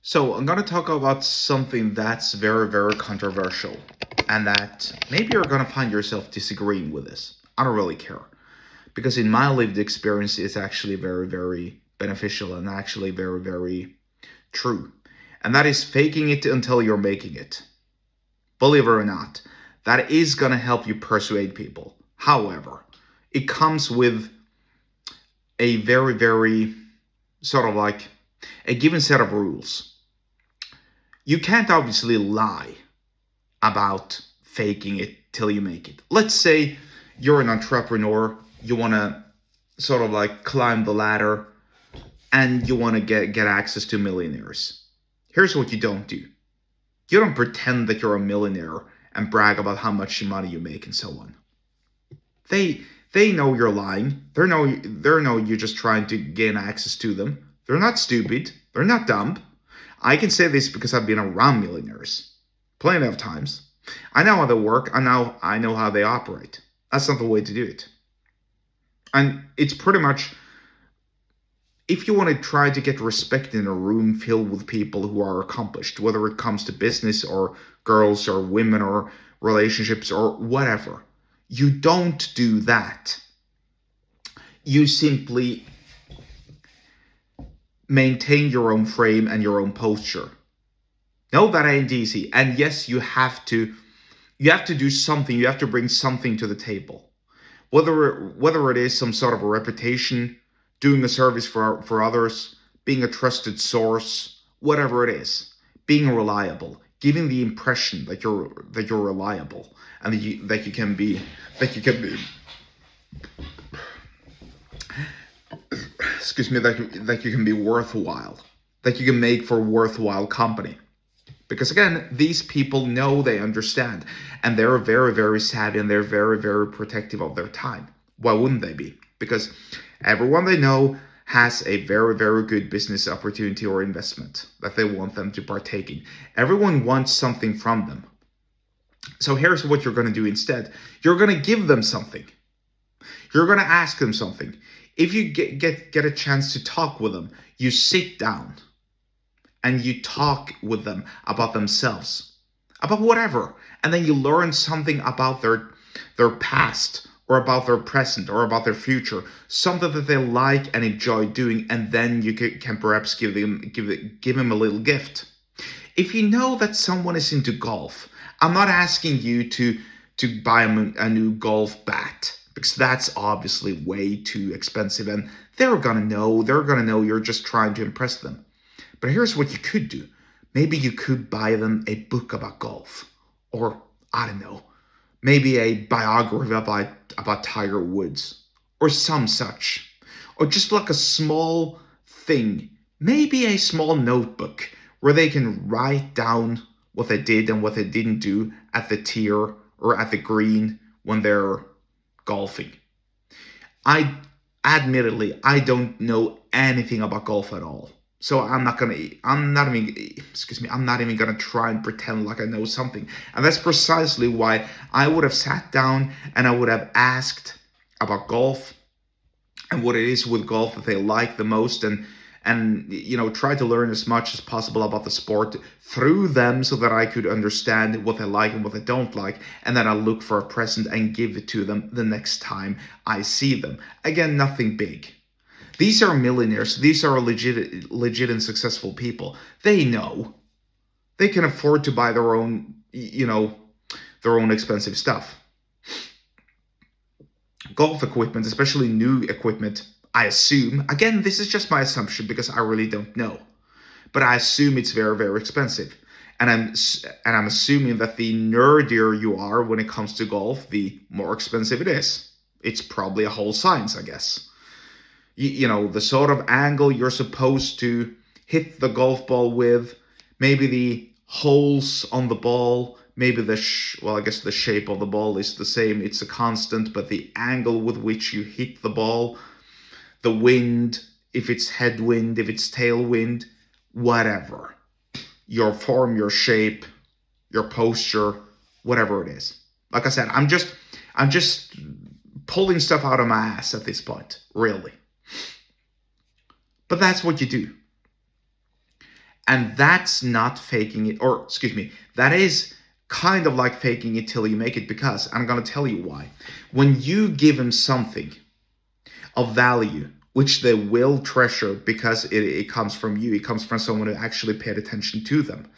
So, I'm going to talk about something that's very, very controversial, and that maybe you're going to find yourself disagreeing with this. I don't really care. Because in my lived experience, it's actually very, very beneficial and actually very, very true. And that is faking it until you're making it. Believe it or not, that is going to help you persuade people. However, it comes with a very, very sort of like a given set of rules. You can't obviously lie about faking it till you make it. Let's say you're an entrepreneur, you want to sort of like climb the ladder and you want to get access to millionaires. Here's what you don't do. You don't pretend that you're a millionaire and brag about how much money you make and so on. They know you're lying. They know you're just trying to gain access to them. They're not stupid. They're not dumb. I can say this because I've been around millionaires plenty of times. I know how they work. I know how they operate. That's not the way to do it. And it's pretty much, if you want to try to get respect in a room filled with people who are accomplished, whether it comes to business or girls or women or relationships or whatever, you don't do that. You simply maintain your own frame and your own posture. No, that ain't easy. And yes, you have to do something. You have to bring something to the table. Whether it is some sort of a reputation, doing a service for others, being a trusted source, whatever it is, being reliable, giving the impression that you're reliable and that you can be excuse me, that you can be worthwhile, that you can make for worthwhile company. Because again, these people know, they understand, and they're very, very savvy, and they're very, very protective of their time. Why wouldn't they be? Because everyone they know has a very, very good business opportunity or investment that they want them to partake in. Everyone wants something from them. So here's what you're going to do instead. You're going to give them something. You're going to ask them something. If you get a chance to talk with them, you sit down and you talk with them about themselves, about whatever, and then you learn something about their past or about their present or about their future, something that they like and enjoy doing, and then you can perhaps give them a little gift. If you know that someone is into golf, I'm not asking you to buy them a new golf bat, because that's obviously way too expensive, and they're gonna know you're just trying to impress them. But here's what you could do. Maybe you could buy them a book about golf, or I don't know, maybe a biography about Tiger Woods, or some such, or just like a small thing, maybe a small notebook where they can write down what they did and what they didn't do at the tee or at the green when they're golfing. I don't know anything about golf at all. So I'm not even gonna try and pretend like I know something. And that's precisely why I would have sat down and I would have asked about golf and what it is with golf that they like the most, and try to learn as much as possible about the sport through them so that I could understand what they like and what they don't like, and then I look for a present and give it to them the next time I see them. Again, nothing big. These are millionaires. These are legit and successful people. They know they can afford to buy their own expensive stuff. Golf equipment, especially new equipment, I assume, again, this is just my assumption because I really don't know, but I assume it's very, very expensive. And I'm assuming that the nerdier you are when it comes to golf, the more expensive it is. It's probably a whole science, I guess. The sort of angle you're supposed to hit the golf ball with, maybe the holes on the ball, maybe I guess the shape of the ball is the same, it's a constant, but the angle with which you hit the ball, the wind, if it's headwind, if it's tailwind, whatever. Your form, your shape, your posture, whatever it is. Like I said, I'm just pulling stuff out of my ass at this point, really. But that's what you do. And that's not faking it, or excuse me, that is kind of like faking it till you make it, because I'm going to tell you why. When you give them something of value, which they will treasure because it comes from you, it comes from someone who actually paid attention to them,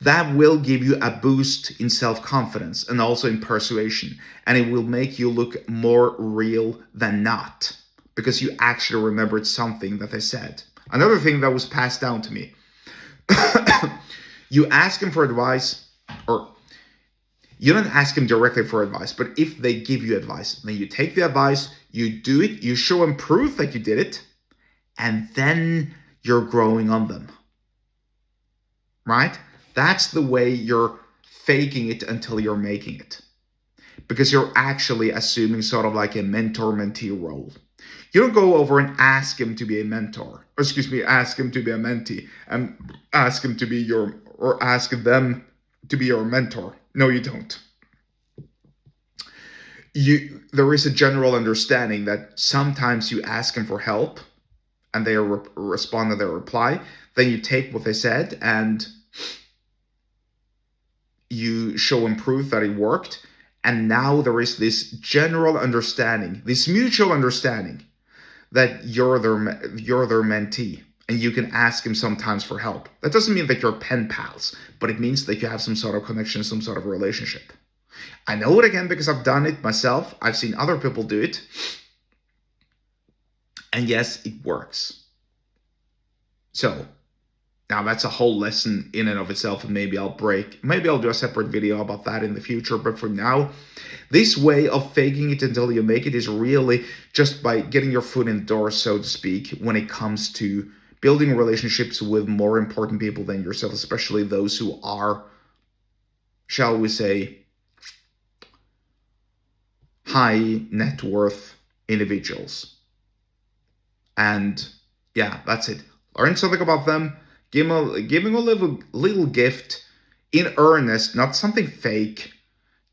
that will give you a boost in self-confidence and also in persuasion. And it will make you look more real than not, because you actually remembered something that they said. Another thing that was passed down to me, you ask them for advice, or you don't ask them directly for advice, but if they give you advice, then you take the advice, you do it, you show them proof that you did it, and then you're growing on them. Right? That's the way you're faking it until you're making it. Because you're actually assuming sort of like a mentor-mentee role. You don't go over and ask him to be a mentor, or ask him to be a mentee, and ask him to be or ask them to be your mentor. No, you don't. There is a general understanding that sometimes you ask them for help, and they respond to their reply. Then you take what they said and you show them proof that it worked. And now there is this general understanding, this mutual understanding, that you're their mentee, and you can ask him sometimes for help. That doesn't mean that you're pen pals, but it means that you have some sort of connection, some sort of relationship. I know it again because I've done it myself. I've seen other people do it. And yes, it works. So now that's a whole lesson in and of itself, and maybe I'll do a separate video about that in the future. But for now, this way of faking it until you make it is really just by getting your foot in the door, so to speak, when it comes to building relationships with more important people than yourself, especially those who are, shall we say, high net worth individuals. And yeah, that's it. Learn something about them. Give him a little gift in earnest, not something fake.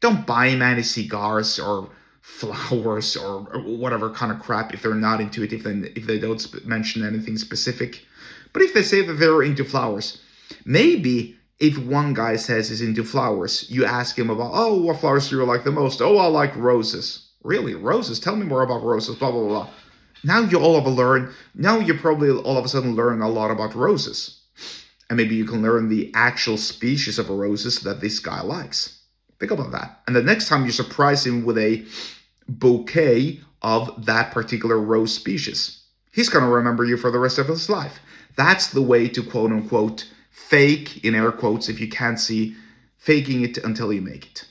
Don't buy him any cigars or flowers or whatever kind of crap if they're not into it, if they don't mention anything specific. But if they say that they're into flowers, maybe if one guy says he's into flowers, you ask him about, oh, what flowers do you like the most? Oh, I like roses. Really? Roses? Tell me more about roses, blah, blah, blah. Now you probably all of a sudden learn a lot about roses. And maybe you can learn the actual species of roses that this guy likes. Think about that. And the next time you surprise him with a bouquet of that particular rose species, he's going to remember you for the rest of his life. That's the way to quote unquote fake, in air quotes, if you can't see, faking it until you make it.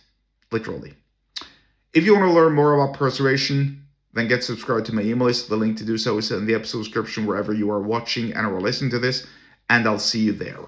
Literally. If you want to learn more about persuasion, then get subscribed to my email list. The link to do so is in the episode description wherever you are watching and or listening to this. And I'll see you there.